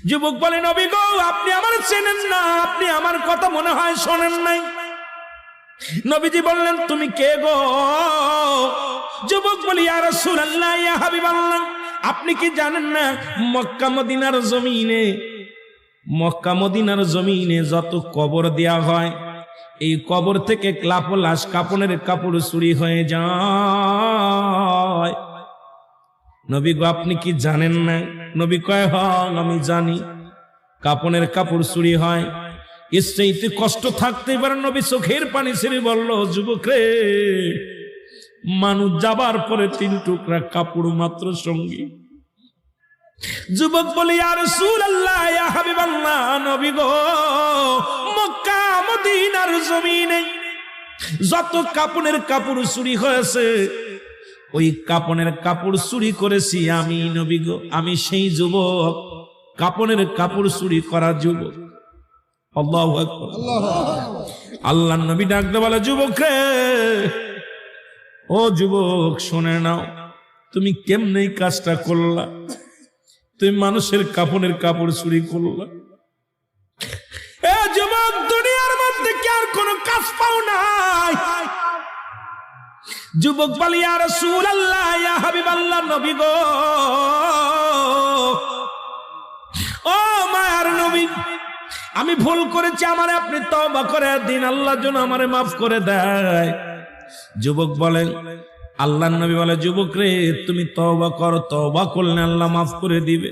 যুবক বলে, নবী গো, আপনি আমার চেনেন না, আপনি আমার কথা মনে হয় শোনেন নাই। নবীজি বললেন, তুমি কে গো? যুবক বলি, ইয়া রাসূলুল্লাহ, ইয়া হাবিবাল্লাহ, আপনি কি জানেন না মক্কা মদিনার জমিনে যত কবর দেয়া হয়, এই কবর থেকে লাশ কাপনের কাপড় চুরি হয়ে যায়। নবী গো, আপনি কি জানেন না? নবী কয়, হ্যাঁ আমি জানি, কাপনের কাপড় চুরি হয়। এর চাইতে কষ্ট থাকতে পারে? নবী চোখের পানি ছেড়ে বলল, যুবক রে, মানুষ যাবার পরে 3 টুকরা কাপড় মাত্র সঙ্গী। যুবক বলে, ইয়া রাসূলুল্লাহ, ইয়া হাবিবাল্লাহ, নবী গো, মক্কা মদিনার জমিনে যত কাপনের কাপড় চুরি হয়েছে, ওই কাপনের কাপড় চুরি করেছি আমি, নবী গো, আমি সেই যুবক, কাপনের কাপড় চুরি করা যুবক। আল্লাহু আকবার। আল্লাহর নবী ডাকতে বলে, যুবক রে, ও যুবক, শুনে নাও, তুমি কেমনে এই কাজটা করলা? তুমি মানুষের কাপনের কাপড় চুরি করলা। এ যুবক, দুনিয়ার মধ্যে কি আর কোনো কাজ পাও নাই? যুবক বলে, ইয়া রাসূলুল্লাহ, ইয়া হাবিবাল্লাহ, নবী গো, ও মায়ার নবী, আমি ভুল করেছি, আমারে আপনি তওবা করে দিন, আল্লাহ যেন আমারে মাফ করে দেয়। যুবক বলে, আল্লাহর নবী বলে, যুবক রে, তুমি তওবা করো, তওবা করলে আল্লাহ মাফ করে দিবে।